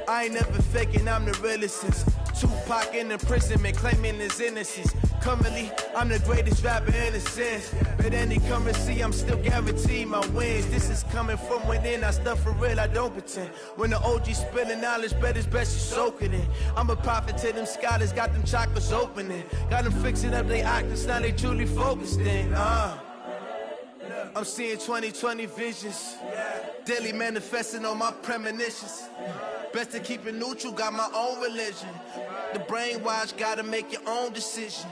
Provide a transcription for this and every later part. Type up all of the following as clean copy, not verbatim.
I ain't never faking, I'm the realest since Tupac in imprisonment, claiming his innocence. Currently, I'm the greatest rapper in a sense. But any currency, I'm still guaranteed my wins. This is coming from within, I stuff for real, I don't pretend. When the OG spilling knowledge, bet it's best you soak it in. I'm a prophet to them scholars, got them chakras opening. Got them fixing up their octaves, now they truly focused in. I'm seeing 2020 visions. Daily manifesting on my premonitions. Best to keep it neutral, got my own religion. The brainwash, gotta make your own decision.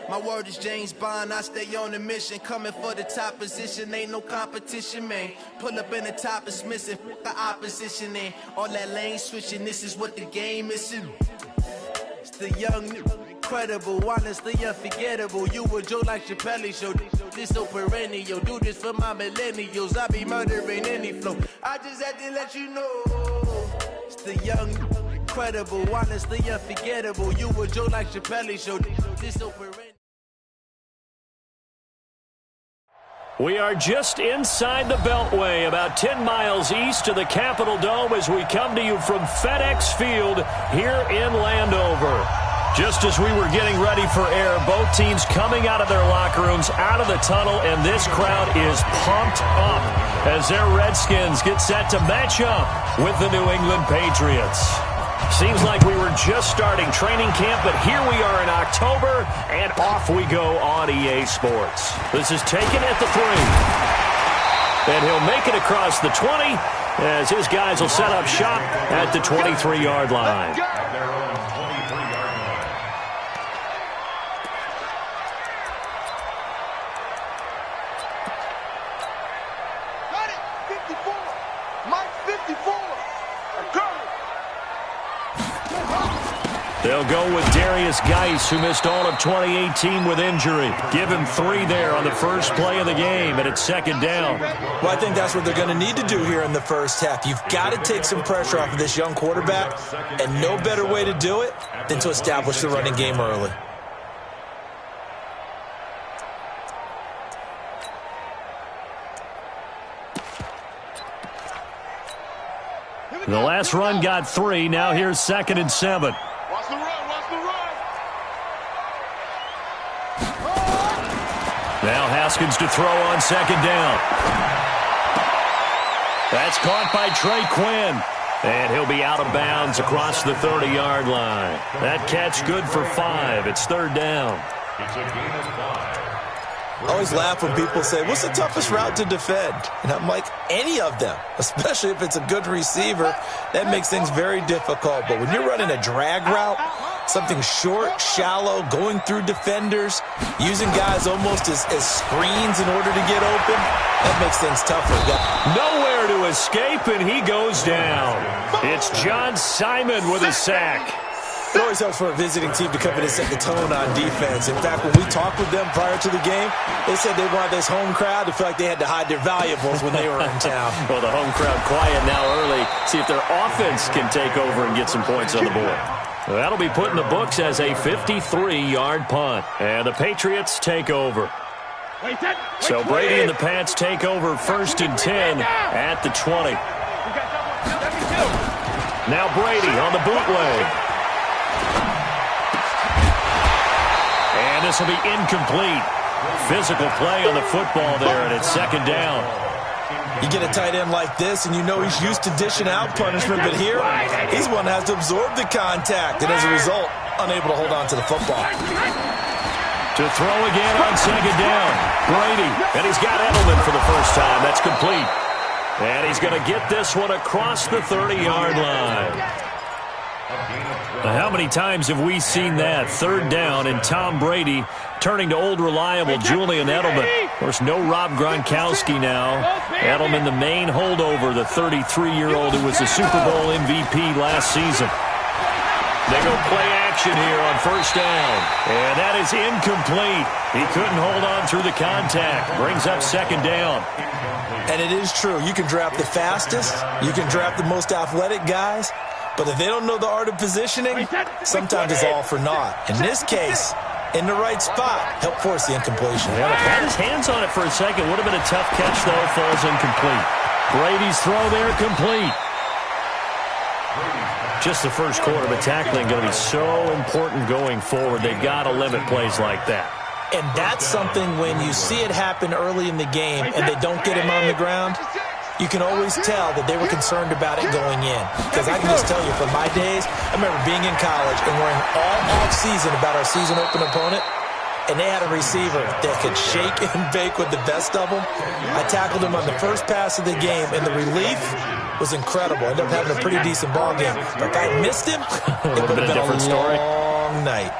My word is James Bond, I stay on a mission. Coming for the top position, ain't no competition, man. Pull up in the top, it's missing, the opposition in. All that lane switching, this is what the game is. It's the young, incredible, honestly unforgettable. You a Joe like Chappelle show, this so perennial. Do this for my millennials, I be murdering any flow. I just had to let you know. It's the young, incredible, honestly unforgettable. You a Joe like Chappelle show, this so perennial. We are just inside the Beltway, about 10 miles east of the Capitol Dome as we come to you from FedEx Field here in Landover. Just as we were getting ready for air, both teams coming out of their locker rooms, out of the tunnel, and this crowd is pumped up as their Redskins get set to match up with the New England Patriots. Seems like we were just starting training camp, but here we are in October, and off we go on EA Sports. This is taken at the 3. And he'll make it across the 20 as his guys will set up shop at the 23-yard line. They'll go with Darius Geis, who missed all of 2018 with injury. Give him 3 there on the first play of the game, and it's second down. Well, I think that's what they're going to need to do here in the first half. You've got to take some pressure off of this young quarterback, and no better way to do it than to establish the running game early. The last run got 3. Now here's 2nd and 7. Watch the run, watch the run. Now Haskins to throw on 2nd down. That's caught by Trey Quinn. And he'll be out of bounds across the 30-yard line. That catch good for 5. It's 3rd down. It's a gain of 5. I always laugh when people say, what's the toughest route to defend? And I'm like, any of them, especially if it's a good receiver. That makes things very difficult. But when you're running a drag route, something short, shallow, going through defenders, using guys almost as screens in order to get open, that makes things tougher. Nowhere to escape, and he goes down. It's John Simon with a sack. It always helps for a visiting team to come in and set the tone on defense. In fact, when we talked with them prior to the game, they said they wanted this home crowd to feel like they had to hide their valuables when they were in town. Well, the home crowd quiet now early. See if their offense can take over and get some points on the board. That'll be put in the books as a 53-yard punt. And the Patriots take over. So Brady and the Pats take over 1st and 10 at the 20. Now Brady on the bootleg. And this will be incomplete. Physical play on the football there, and it's 2nd down. You get a tight end like this, and you know he's used to dishing out punishment, but here, he's one that has to absorb the contact, and as a result, unable to hold on to the football. To throw again on 2nd down. Brady, and he's got Edelman for the first time. That's complete. And he's going to get this one across the 30-yard line. How many times have we seen that? 3rd down, and Tom Brady turning to old reliable Julian Edelman. Of course, no Rob Gronkowski now. Edelman, the main holdover, the 33-year-old who was the Super Bowl MVP last season. They go play action here on 1st down. And that is incomplete. He couldn't hold on through the contact. Brings up 2nd down. And it is true. You can draft the fastest. You can draft the most athletic guys. But if they don't know the art of positioning, sometimes it's all for naught. In this case, in the right spot, help force the incompletion. Yeah, had his hands on it for a second. Would have been a tough catch, though. Falls incomplete. Brady's throw there complete. just the first quarter, but tackling going to be so important going forward. They've got to limit plays like that. And that's something when you see it happen early in the game and they don't get him on the ground, you can always tell that they were concerned about it going in. Because I can just tell you, from my days, I remember being in college and worrying all off-season about our season-open opponent, and they had a receiver that could shake and bake with the best of them. I tackled him on the first pass of the game, and the relief was incredible. I ended up having a pretty decent ball game. But if I missed him, it would have been a long night.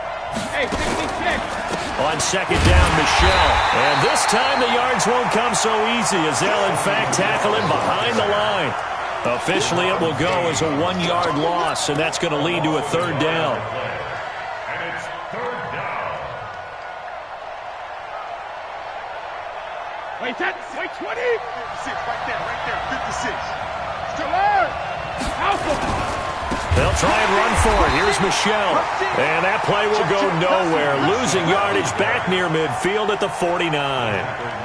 Hey, 56. On second down, Michel. And this time the yards won't come so easy as they'll, in fact, tackle him behind the line. Officially, it will go as a 1-yard loss, and that's going to lead to a third down. And it's third down. Wait, 20. 56, right there, 56. Still on. Alpha. They'll try and run for it. Here's Michel. And that play will go nowhere. Losing yardage back near midfield at the 49.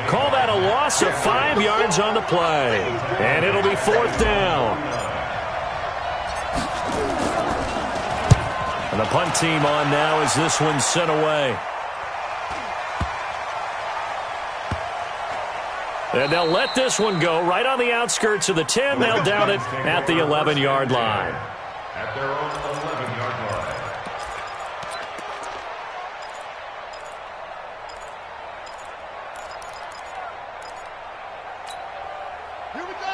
Call that a loss of 5 yards on the play. And it'll be fourth down. And the punt team on now as this one's sent away. And they'll let this one go right on the outskirts of the 10. They'll down it at the 11-yard line. At their own 11-yard line.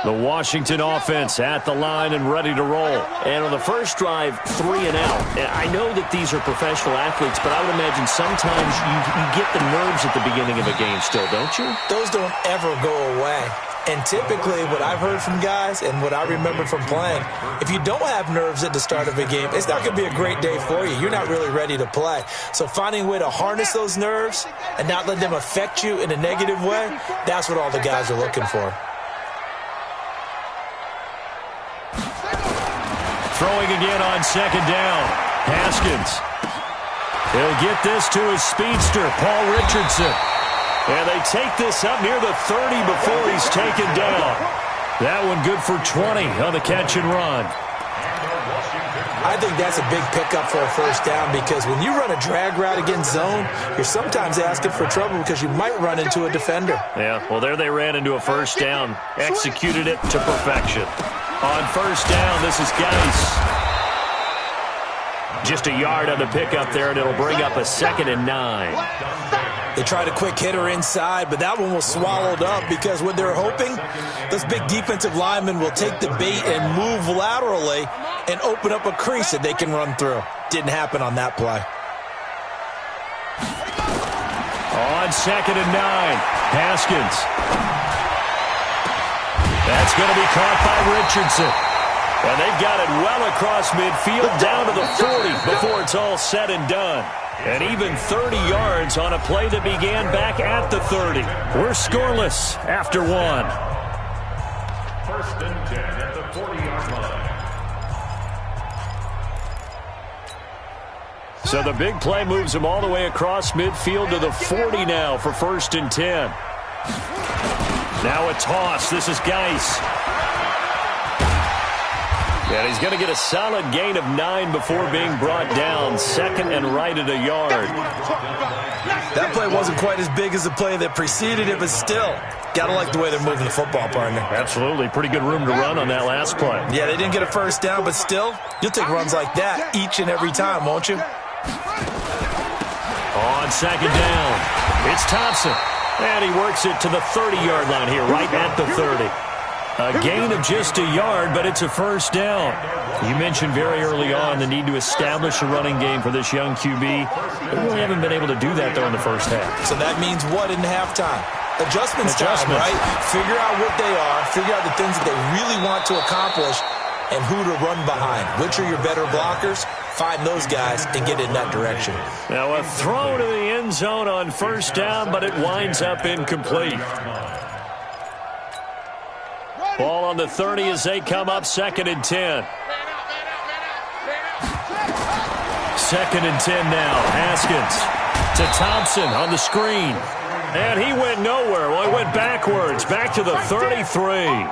The Washington offense at the line and ready to roll. And on the first drive, 3 and out. I know that these are professional athletes, but I would imagine sometimes you get the nerves at the beginning of a game still, don't you? Those don't ever go away. And typically what I've heard from guys and what I remember from playing, if you don't have nerves at the start of a game, it's not going to be a great day for you. You're not really ready to play. So finding a way to harness those nerves and not let them affect you in a negative way, that's what all the guys are looking for. Throwing again on second down. Haskins. He'll get this to his speedster, Paul Richardson. And they take this up near the 30 before he's taken down. That one good for 20 on the catch and run. I think that's a big pickup for a first down because when you run a drag route against zone, you're sometimes asking for trouble because you might run into a defender. Yeah, well, there they ran into a first down. Executed it to perfection. On first down, this is Geis. Just a yard on the pickup there, and it'll bring up a 2nd and 9. They tried a quick hitter inside, but that one was swallowed up because what they're hoping, this big defensive lineman will take the bait and move laterally and open up a crease that they can run through. Didn't happen on that play. On 2nd and 9, Haskins. That's going to be caught by Richardson. And they've got it well across midfield down to the 40 before it's all said and done. And even 30 yards on a play that began back at the 30. We're scoreless after 1. First and 10 at the 40-yard line. So the big play moves them all the way across midfield to the 40 now for first and 10. Now a toss. This is Geis. And he's going to get a solid gain of 9 before being brought down. 2nd and right at a yard. That play wasn't quite as big as the play that preceded it, but still, got to like the way they're moving the football, partner. Absolutely. Pretty good room to run on that last play. Yeah, they didn't get a first down, but still, you'll take runs like that each and every time, won't you? On second down, it's Thompson. And he works it to the 30-yard line here, right at the 30. A gain of just a yard, but it's a first down. You mentioned very early on the need to establish a running game for this young QB. They really haven't been able to do that, though, in the first half. So that means what in halftime? Adjustments time, right? Figure out what they are, figure out the things that they really want to accomplish, and who to run behind. Which are your better blockers? Find those guys and get in that direction. Now a throw to the end zone on first down, but it winds up incomplete. Ball on the 30 as they come up, 2nd and 10. 2nd and 10 now. Haskins to Thompson on the screen. And he went nowhere. Well, he went backwards, back to the 33.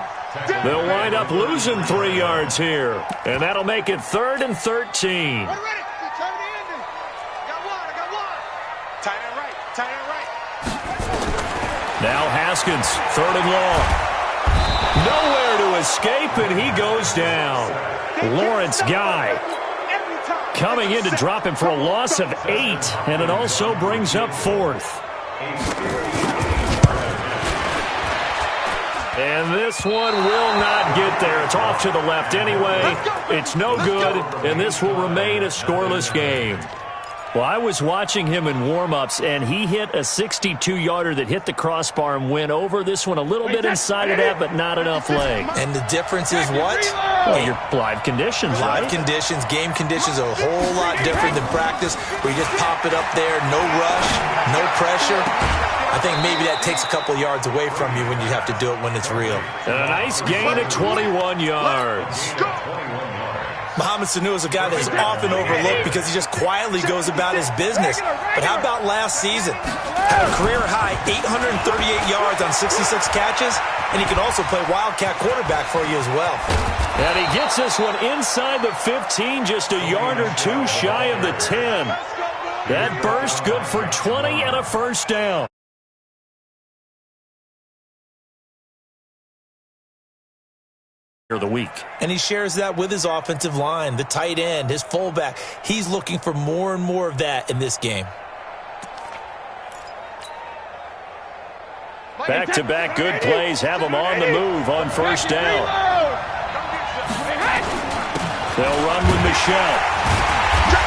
They'll wind up losing 3 yards here. And that'll make it 3rd and 13. Now Haskins, 3rd and long. Nowhere to escape, and he goes down. Lawrence Guy coming in to drop him for a loss of 8, and it also brings up 4th. And this one will not get there. It's off to the left anyway. It's no good, and this will remain a scoreless game. Well, I was watching him in warm-ups, and he hit a 62-yarder that hit the crossbar and went over. This one a little bit inside of that, but not enough leg. And the difference is what? Well, your live conditions, Live right? conditions, game conditions are a whole lot different than practice, where you just pop it up there, no rush, no pressure. I think maybe that takes a couple yards away from you when you have to do it when it's real. And a nice gain of 21 yards. Mohamed Sanu is a guy that is often overlooked because he just quietly goes about his business. But how about last season? Had a career-high 838 yards on 66 catches, and he can also play Wildcat quarterback for you as well. And he gets this one inside the 15, just a yard or 2 shy of the 10. That burst good for 20 and a first down. Of the week. And he shares that with his offensive line, the tight end, his fullback. He's looking for more and more of that in this game. Back-to-back good plays have them on the move on first down. They'll run with Michelle.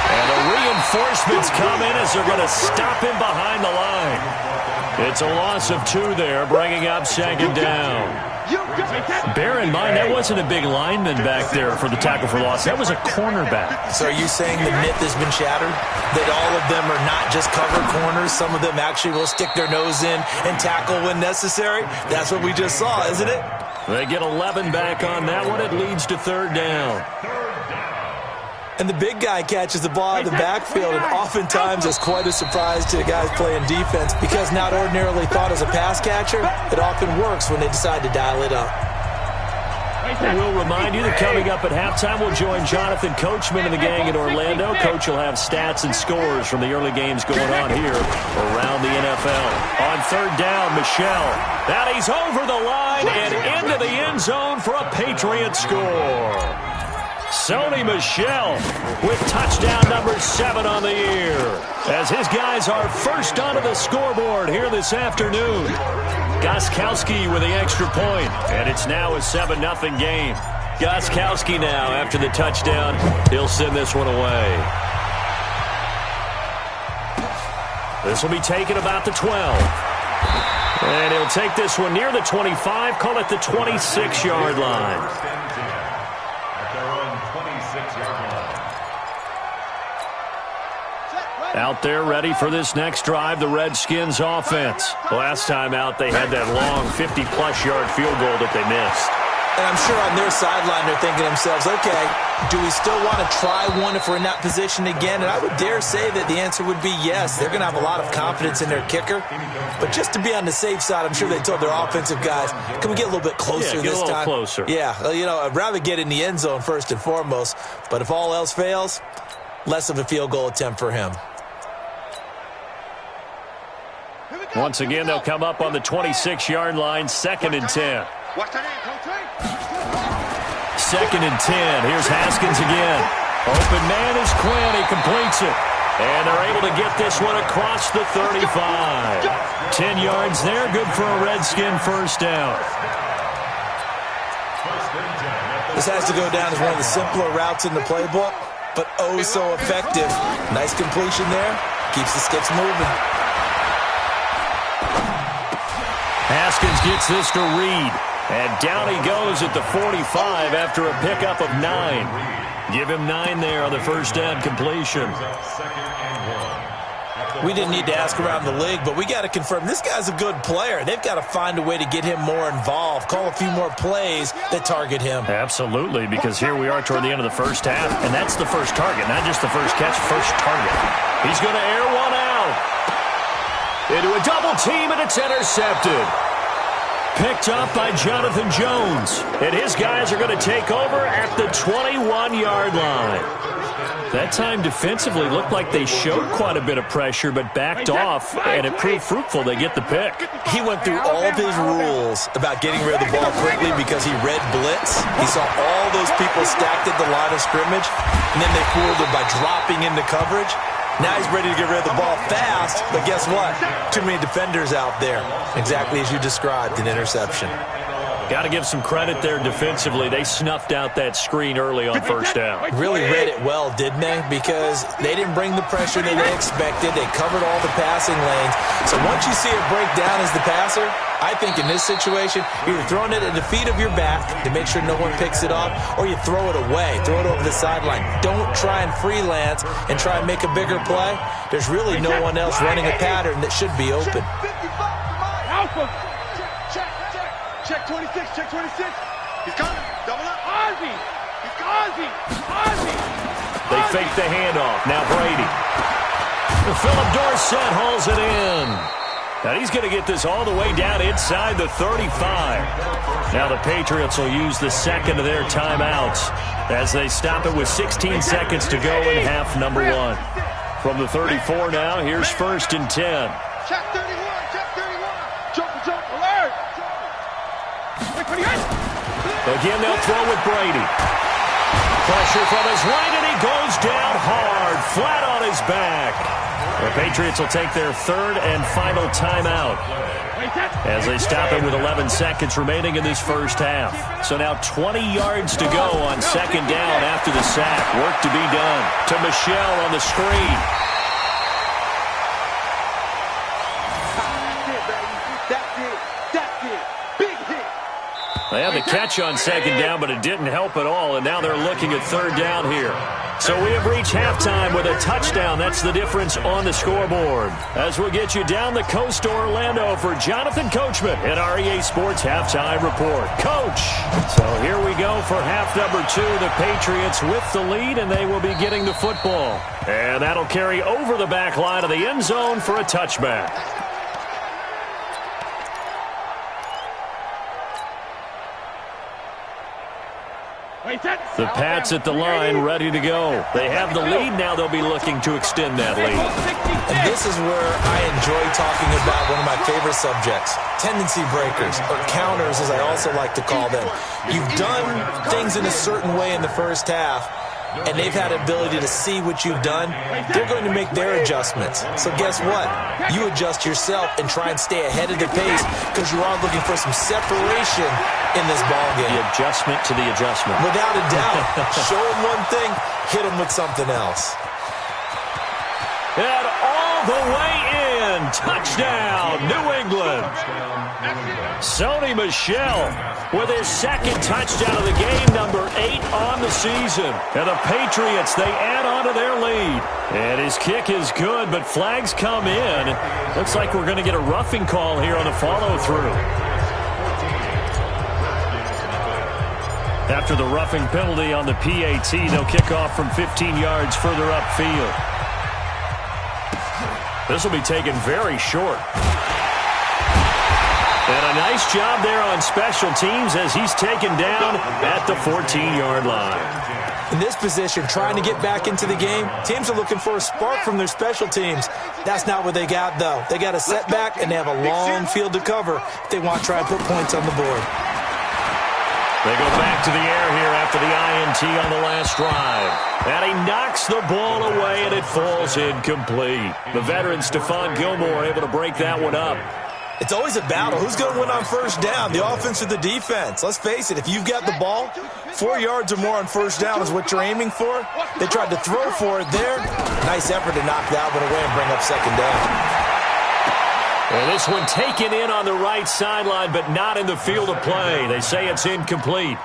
And the reinforcements come in as they're going to stop him behind the line. It's a loss of 2 there, bringing up 2nd down. Bear in mind, that wasn't a big lineman back there for the tackle for loss. That was a cornerback. So are you saying the myth has been shattered? That all of them are not just cover corners? Some of them actually will stick their nose in and tackle when necessary? That's what we just saw, isn't it? They get 11 back on that one. It leads to 3rd down. And the big guy catches the ball out of the backfield, and oftentimes it's quite a surprise to the guys playing defense because not ordinarily thought as a pass catcher, it often works when they decide to dial it up. We'll remind you that coming up at halftime, we'll join Jonathan Coachman and the gang in Orlando. Coach will have stats and scores from the early games going on here around the NFL. On 3rd down, Michelle. Now he's over the line and into the end zone for a Patriot score. Sony Michel with touchdown number 7 on the year, as his guys are first onto the scoreboard here this afternoon. Gostkowski with the extra point, and it's now a 7-0 game. Gostkowski now, after the touchdown, he'll send this one away. This will be taken about the 12. And he'll take this one near the 25, call it the 26-yard line. Out there ready for this next drive, the Redskins offense. Last time out, they had that long 50-plus yard field goal that they missed. And I'm sure on their sideline they're thinking to themselves, okay, do we still want to try one if we're in that position again? And I would dare say that the answer would be yes. They're going to have a lot of confidence in their kicker. But just to be on the safe side, I'm sure they told their offensive guys, can we get a little bit closer this time? Closer. Yeah, I'd rather get in the end zone first and foremost. But if all else fails, less of a field goal attempt for him. Once again, they'll come up on the 26-yard line, 2nd and 10. What's the name, Coach? 2nd and 10. Here's Haskins again. Open man is Quinn. He completes it. And they're able to get this one across the 35. 10 yards there. Good for a Redskin first down. This has to go down as one of the simpler routes in the playbook, but oh so effective. Nice completion there. Keeps the sticks moving. Haskins gets this to Reed. And down he goes at the 45 after a pickup of 9. Give him 9 there on the first down completion. We didn't need to ask around the league, but we got to confirm this guy's a good player. They've got to find a way to get him more involved, call a few more plays that target him. Absolutely, because here we are toward the end of the first half, and that's the first target, not just the first catch, first target. He's going to air one out. Into a double team, and it's intercepted. picked up by Jonathan Jones. And his guys are going to take over at the 21-yard line. That time defensively looked like they showed quite a bit of pressure but backed off, and it proved fruitful. They get the pick. He went through all of his rules about getting rid of the ball quickly because he read blitz. He saw all those people stacked at the line of scrimmage, and then they fooled him by dropping into coverage. Now he's ready to get rid of the ball fast, but guess what? Too many defenders out there. Exactly as you described, an interception. Got to give some credit there defensively. They snuffed out that screen early on first down. Really read it well, didn't they? Because they didn't bring the pressure that they expected. They covered all the passing lanes. So once you see it break down as the passer, I think in this situation, you're throwing it at the feet of your back to make sure no one picks it off, or you throw it away, throw it over the sideline. Don't try and freelance and try and make a bigger play. There's really no one else running a pattern that should be open. Check 26, check 26. He's coming. Double up. Ozzy. He's Ozzy. Ozzy. They fake the handoff. Now Brady. Philip Dorsett hauls it in. Now he's going to get this all the way down inside the 35. Now the Patriots will use the second of their timeouts as they stop it with 16 seconds to go in half number one. From the 34 now, here's 1st and 10. Check 31. Check 31. Jump, alert. Again, they'll throw with Brady. Pressure from his right, and he goes down hard, flat on his back. The Patriots will take their third and final timeout as they stop it with 11 seconds remaining in this first half. So now 20 yards to go on second down after the sack. Work to be done. To Michel on the screen. They had the catch on second down, but it didn't help at all, and now they're looking at third down here. So we have reached halftime with a touchdown. That's the difference on the scoreboard. As we'll get you down the coast to Orlando for Jonathan Coachman at our EA Sports Halftime Report. Coach! So here we go for half number 2. The Patriots with the lead, and they will be getting the football. And that'll carry over the back line of the end zone for a touchback. The Pats at the line, ready to go. They have the lead. Now they'll be looking to extend that lead. And this is where I enjoy talking about one of my favorite subjects, tendency breakers, or counters as I also like to call them. You've done things in a certain way in the first half, and they've had the ability to see what you've done. They're going to make their adjustments. So guess what? You adjust yourself and try and stay ahead of the pace because you are looking for some separation in this ballgame. The adjustment to the adjustment. Without a doubt. Show them one thing, hit them with something else. And all the way in. Touchdown, New England. Sony Michel with his second touchdown of the game, number 8 on the season. And the Patriots, they add on to their lead. And his kick is good, but flags come in. Looks like we're going to get a roughing call here on the follow-through. After the roughing penalty on the PAT, they'll kick off from 15 yards further upfield. This will be taken very short. And a nice job there on special teams as he's taken down at the 14-yard line. In this position, trying to get back into the game, teams are looking for a spark from their special teams. That's not what they got, though. They got a setback, and they have a long field to cover if they want to try and put points on the board. They go back to the air here after the INT on the last drive. And he knocks the ball away, and it falls incomplete. The veteran Stephon Gilmore able to break that one up. It's always a battle. Who's going to win on first down, the offense or the defense? Let's face it, if you've got the ball, 4 yards or more on first down is what you're aiming for. They tried to throw for it there. Nice effort to knock that one away and bring up second down. Well, this one taken in on the right sideline, but not in the field of play. They say it's incomplete.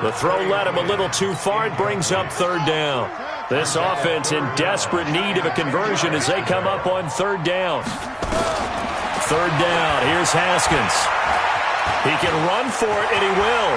The throw led him a little too far. It brings up third down. This offense in desperate need of a conversion as they come up on third down. Third down. Here's Haskins. He can run for it, and he will.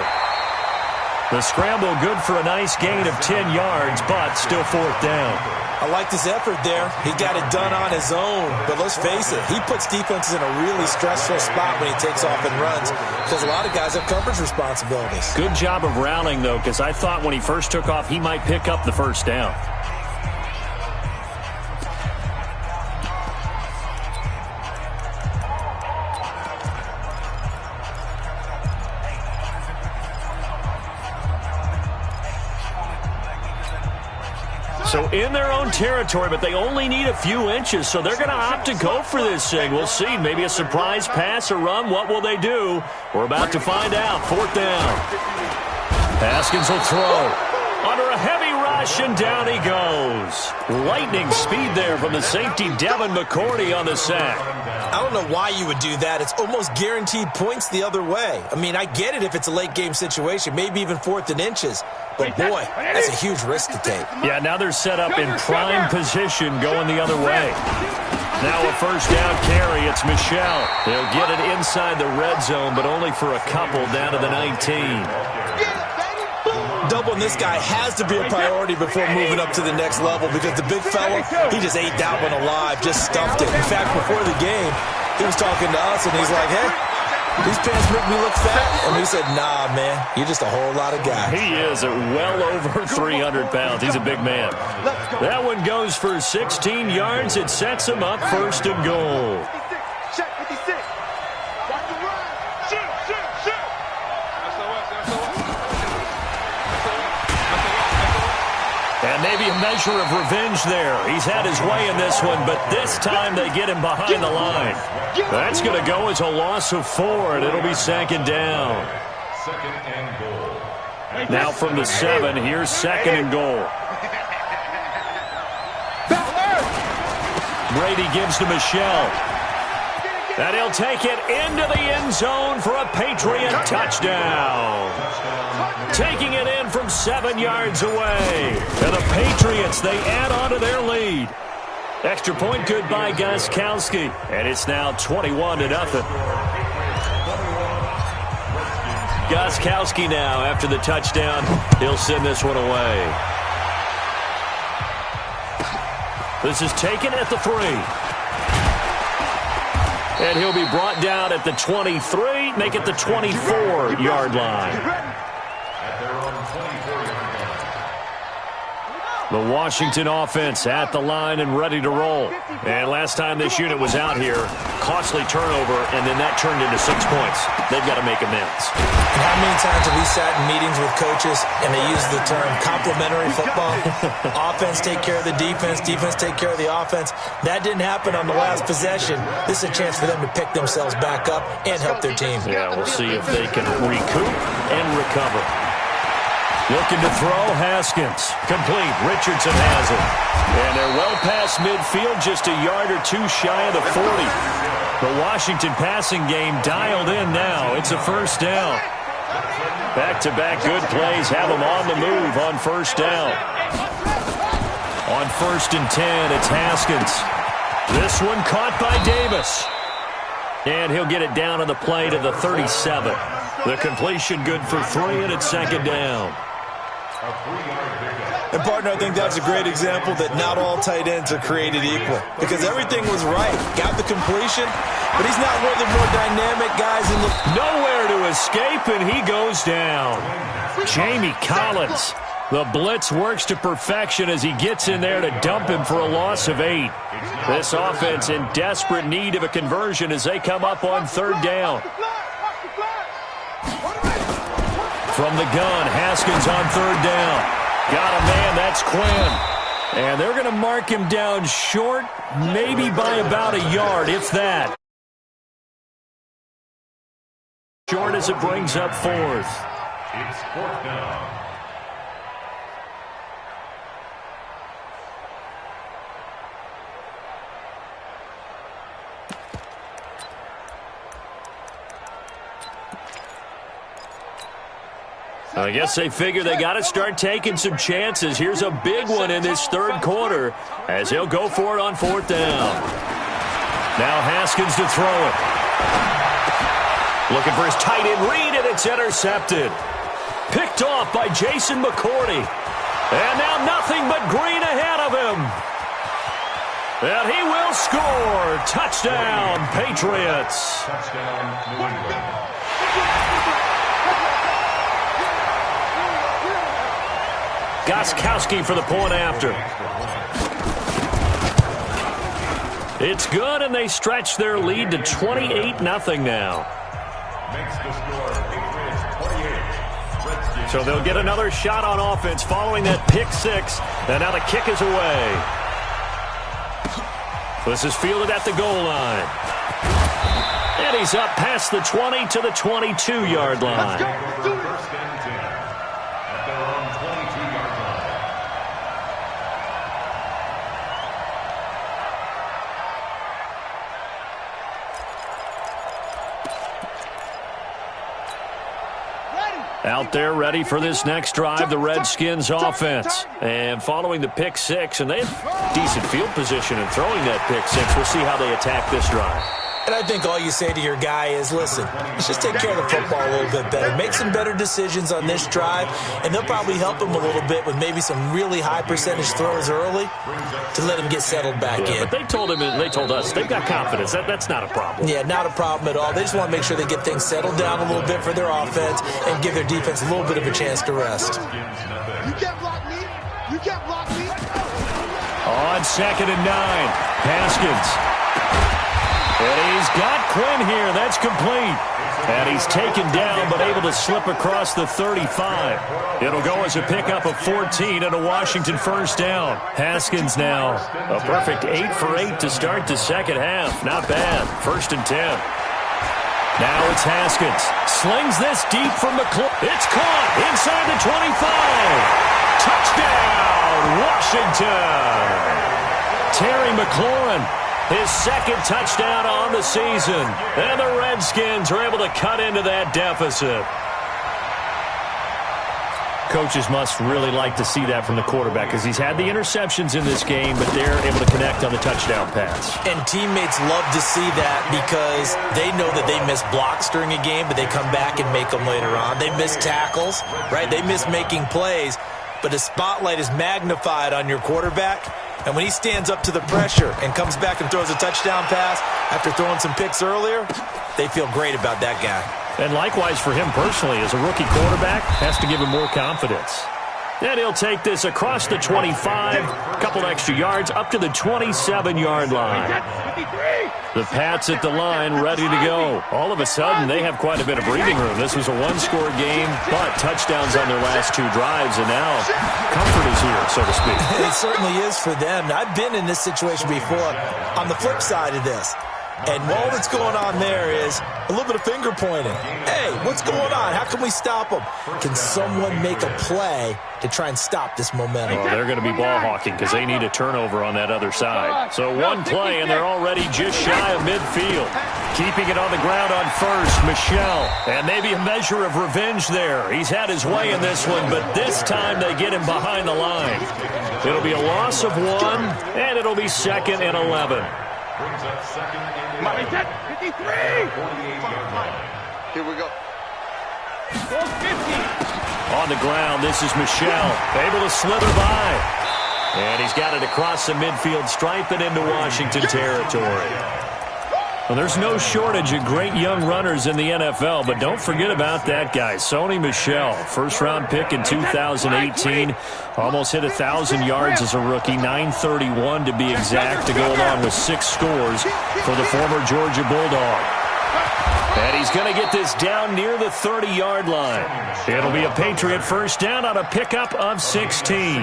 The scramble good for a nice gain of 10 yards, but still fourth down. I liked his effort there. He got it done on his own. But let's face it, he puts defenses in a really stressful spot when he takes off and runs because a lot of guys have coverage responsibilities. Good job of rallying, though, because I thought when he first took off, he might pick up the first down. So in their own territory, but they only need a few inches, so they're going to opt to go for this thing. We'll see. Maybe a surprise pass or run. What will they do? We're about to find out. 4th down. Haskins will throw. Under a heavy rush, and down he goes. Lightning speed there from the safety, Devin McCourty, on the sack. I don't know why you would do that. It's almost guaranteed points the other way. I mean, I get it if it's a late-game situation, maybe even 4th and inches. But, boy, that's a huge risk to take. Yeah, now they're set up in prime position going the other way. Now a 1st down carry. It's Michel. He'll get it inside the red zone, but only for a couple down to the 19. Doubling this guy has to be a priority before moving up to the next level because the big fella, he just ate that one alive, just stuffed it. In fact, before the game, he was talking to us, and he's like, hey, these pants make me look fat. And we said, nah, man, you're just a whole lot of guy. He is at well over 300 pounds. He's a big man. That one goes for 16 yards. It sets him up 1st and goal. Check 56. Watch the run. Shoot. And maybe a measure of revenge there. He's had his way in this one, but this time they get him behind the line. That's going to go as a loss of 4, and it'll be 2nd down. 2nd and goal. Now from the 7, here's 2nd and goal. Brady gives to Michel. And he'll take it into the end zone for a Patriot touchdown. Taking it in from 7 yards away. And the Patriots, they add on to their lead. Extra point good by Gostkowski. And it's now 21-0. Gostkowski now, after the touchdown, he'll send this one away. This is taken at the 3. And he'll be brought down at the 23, make it the 24-yard line. The Washington offense at the line and ready to roll. And last time this unit was out here, costly turnover, and then that turned into 6 points. They've got to make amends. And how many times have we sat in meetings with coaches and they use the term complementary football? Offense take care of the defense, defense take care of the offense. That didn't happen on the last possession. This is a chance for them to pick themselves back up and help their team. Yeah, we'll see if they can recoup and recover. Looking to throw, Haskins. Complete. Richardson has it. And they're well past midfield, just a yard or two shy of the 40. The Washington passing game dialed in now. It's a 1st down. Back-to-back good plays have them on the move on 1st down. On 1st and 10, it's Haskins. This one caught by Davis. And he'll get it down on the play to the 37. The completion good for 3, and it's 2nd down. And, partner, I think that's a great example that not all tight ends are created equal because everything was right. Got the completion, but he's not one of the more dynamic guys in the... Nowhere to escape, and he goes down. Jamie Collins. The blitz works to perfection as he gets in there to dump him for a loss of 8. This offense in desperate need of a conversion as they come up on 3rd down. From the gun, Haskins on 3rd down. Got a man, that's Quinn. And they're going to mark him down short, maybe by about a yard, if that. Short as it brings up 4th. It's 4th down. I guess they figure they got to start taking some chances. Here's a big one in this 3rd quarter as he'll go for it on 4th down. Now Haskins to throw it. Looking for his tight end read, and it's intercepted. Picked off by Jason McCourty. And now nothing but green ahead of him. And he will score. Touchdown, Patriots. Touchdown, New England. Gostkowski for the point after. It's good, and they stretch their lead to 28-0 now. Makes the score Patriots 28. Redskins. So they'll get another shot on offense following that pick six. And now the kick is away. This is fielded at the goal line. And he's up past the 20 to the 22-yard line. First and 10 at their own 22-yard line. Out there ready for this next drive, the Redskins offense. And following the pick six, and they have decent field position in throwing that pick six. We'll see how they attack this drive. And I think all you say to your guy is, listen, let's just take care of the football a little bit better. Make some better decisions on this drive, and they'll probably help him a little bit with maybe some really high percentage throws early to let him get settled back in. But they told him, and they told us, they've got confidence. That's not a problem. Yeah, not a problem at all. They just want to make sure they get things settled down a little bit for their offense and give their defense a little bit of a chance to rest. You can't block me. You can't block me. On 2nd and 9, Haskins. And he's got Quinn here. That's complete. And he's taken down, but able to slip across the 35. It'll go as a pickup of 14 and a Washington first down. Haskins now a perfect 8 for 8 to start the second half. Not bad. 1st and 10. Now it's Haskins. Slings this deep from McLaurin. It's caught inside the 25. Touchdown, Washington. Terry McLaurin. His second touchdown on the season. And the Redskins are able to cut into that deficit. Coaches must really like to see that from the quarterback because he's had the interceptions in this game, but they're able to connect on the touchdown pass. And teammates love to see that because they know that they miss blocks during a game, but they come back and make them later on. They miss tackles, right? They miss making plays, but the spotlight is magnified on your quarterback. And when he stands up to the pressure and comes back and throws a touchdown pass after throwing some picks earlier, they feel great about that guy. And likewise for him personally, as a rookie quarterback, has to give him more confidence. And he'll take this across the 25, a couple extra yards, up to the 27-yard line. The Pats at the line, ready to go. All of a sudden, they have quite a bit of breathing room. This was a one-score game, but touchdowns on their last two drives, and now comfort is here, so to speak. It certainly is for them. I've been in this situation before on the flip side of this. And all that's going on there is a little bit of finger pointing. Hey, what's going on? How can we stop them? Can someone make a play to try and stop this momentum? Well, they're going to be ball hawking because they need a turnover on that other side. So one play, and they're already just shy of midfield. Keeping it on the ground on first, Michel. And maybe a measure of revenge there. He's had his way in this one, but this time they get him behind the line. It'll be a loss of 1, and it'll be 2nd and 11. Brings up 2nd and 53. 48-yard line. Here we go. 50. On the ground, this is Michel, able to slither by. And he's got it across the midfield stripe and into Washington territory. Well, there's no shortage of great young runners in the NFL, but don't forget about that guy, Sony Michel. First-round pick in 2018. Almost hit 1,000 yards as a rookie, 931 to be exact, to go along with 6 scores for the former Georgia Bulldog. And he's going to get this down near the 30-yard line. It'll be a Patriot first down on a pickup of 16.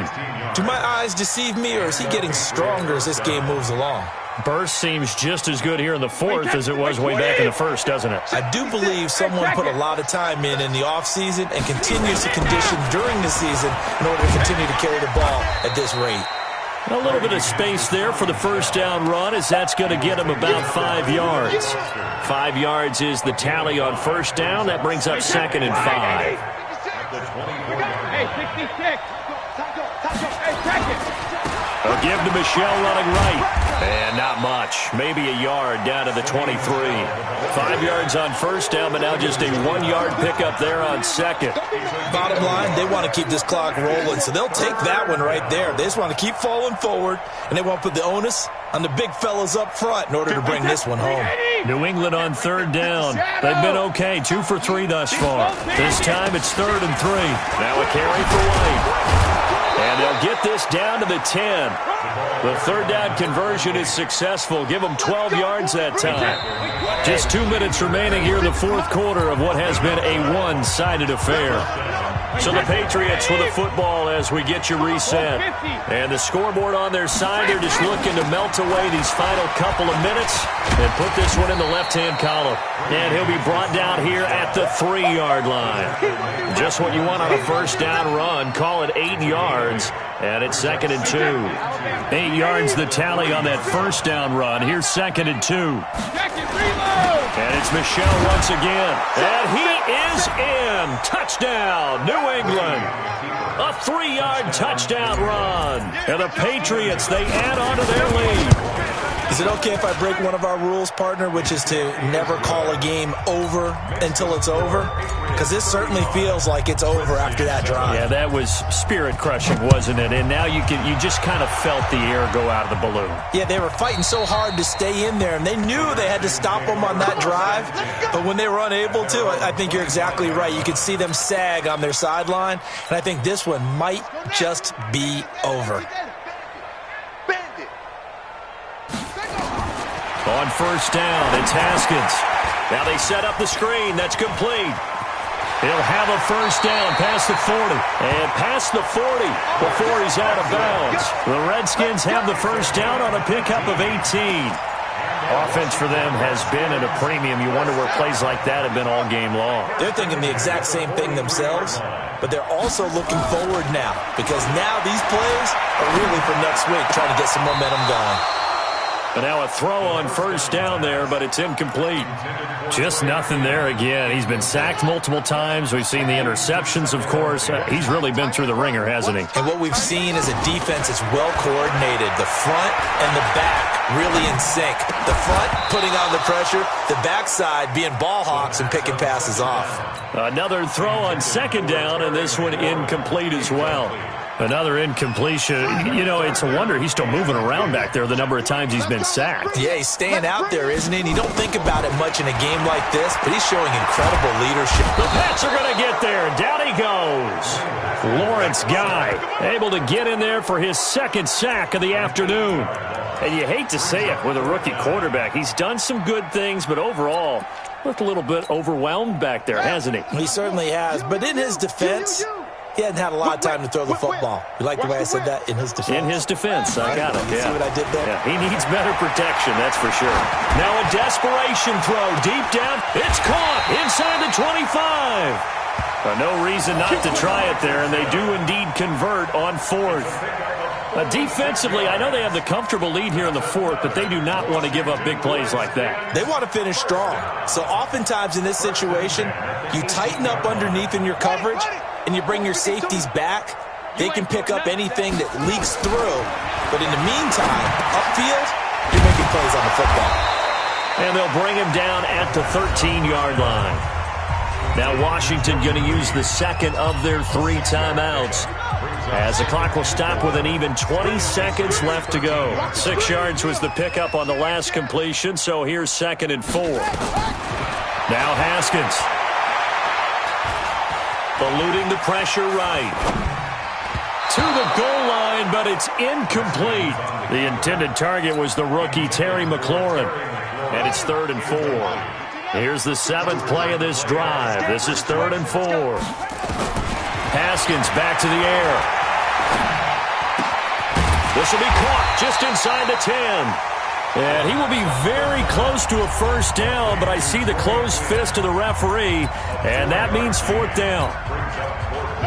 Do my eyes deceive me, or is he getting stronger as this game moves along? Burst seems just as good here in the 4th as it was way back in the 1st, doesn't it? I do believe someone put a lot of time in the offseason and continues to condition during the season in order to continue to carry the ball at this rate. A little bit of space there for the first down run, as that's going to get him about 5 yards. 5 yards is the tally on first down. That brings up 2nd and 5. Hey, 66. Hey, check it. A give to Michel running right. And not much. Maybe a yard down to the 23. 5 yards on first down, but now just a 1-yard pickup there on second. Bottom line, they want to keep this clock rolling, so they'll take that one right there. They just want to keep falling forward, and they want to put the onus on the big fellas up front in order to bring this one home. New England on third down. They've been okay, 2 for 3 thus far. This time it's 3rd and 3. Now a carry for White. And they'll get this down to the 10. The third down conversion is successful. Give them 12 yards that time. Just 2 minutes remaining here in the fourth quarter of what has been a one-sided affair. So the Patriots with the football as we get you reset. And the scoreboard on their side, they're just looking to melt away these final couple of minutes and put this one in the left-hand column. And he'll be brought down here at the 3-yard line. Just what you want on a first down run. Call it 8 yards, and it's 2nd and 2. 8 yards the tally on that first down run. Here's 2nd and 2. And it's Michel once again. And he is in. Touchdown, New England. A 3-yard touchdown run. And the Patriots, they add on to their lead. Is it okay if I break one of our rules, partner, which is to never call a game over until it's over? Because this certainly feels like it's over after that drive. Yeah, that was spirit-crushing, wasn't it? And now you just kind of felt the air go out of the balloon. Yeah, they were fighting so hard to stay in there, and they knew they had to stop them on that drive. But when they were unable to, I think you're exactly right. You could see them sag on their sideline, and I think this one might just be over. On first down, it's Haskins. Now they set up the screen. That's complete. He'll have a first down past the 40. And past the 40 before he's out of bounds. The Redskins have the first down on a pickup of 18. Offense for them has been at a premium. You wonder where plays like that have been all game long. They're thinking the exact same thing themselves, but they're also looking forward now because now these plays are really for next week, trying to get some momentum going. And now a throw on first down there, but it's incomplete. Just nothing there again. He's been sacked multiple times. We've seen the interceptions, of course. He's really been through the ringer, hasn't he? And what we've seen is a defense that's well coordinated. The front and the back really in sync. The front putting on the pressure, the backside being ball hawks and picking passes off. Another throw on second down, and this one incomplete as well. Another incompletion. You know, it's a wonder he's still moving around back there the number of times he's been sacked. Yeah, he's staying out there, isn't he? And you don't think about it much in a game like this, but he's showing incredible leadership. The Pats are going to get there. Down he goes. Lawrence Guy able to get in there for his second sack of the afternoon. And you hate to say it with a rookie quarterback. He's done some good things, but overall looked a little bit overwhelmed back there, hasn't he? He certainly has. But in his defense, he hasn't had a lot of time to throw the football. You like the way I said that? In his defense? In his defense. I got it. Yeah. See what I did there? Yeah, he needs better protection, that's for sure. Now a desperation throw deep down. It's caught inside the 25. No reason not to try it there, and they do indeed convert on fourth. Defensively, I know they have the comfortable lead here in the fourth, but they do not want to give up big plays like that. They want to finish strong. So oftentimes in this situation, you tighten up underneath in your coverage, and you bring your safeties back. They can pick up anything that leaks through. But in the meantime, upfield, you're making plays on the football. And they'll bring him down at the 13-yard line. Now Washington going to use the second of their 3 timeouts, as the clock will stop with an even 20 seconds left to go. 6 yards was the pickup on the last completion, so here's 2nd and 4. Now Haskins. Eluding the pressure right. To the goal line, but it's incomplete. The intended target was the rookie Terry McLaurin. And it's 3rd and 4. Here's the 7th play of this drive. This is 3rd and 4. Haskins back to the air. This will be caught just inside the 10. And he will be very close to a first down, but I see the closed fist of the referee, and that means 4th down.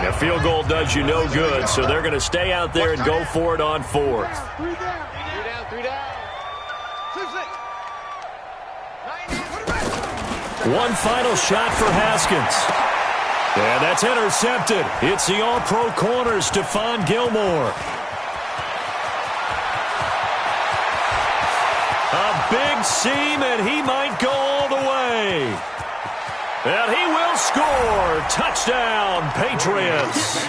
A field goal does you no good, so they're going to stay out there and go for it on 4th. 3 down, 3 down. 6. One final shot for Haskins. And that's intercepted. It's the all-pro corner, Stephon Gilmore. A big seam, and he might go all the way. And he will score. Touchdown, Patriots.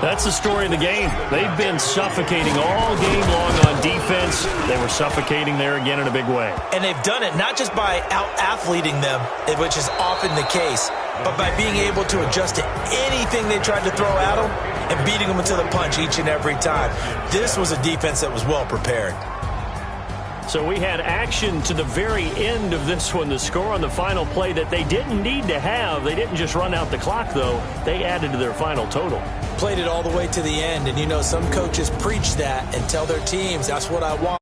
That's the story of the game. They've been suffocating all game long on defense. They were suffocating there again in a big way. And they've done it not just by out-athleting them, which is often the case, but by being able to adjust to anything they tried to throw at them and beating them into the punch each and every time. This was a defense that was well prepared. So we had action to the very end of this one, the score on the final play that they didn't need to have. They didn't just run out the clock, though. They added to their final total. Played it all the way to the end, and you know some coaches preach that and tell their teams, that's what I want.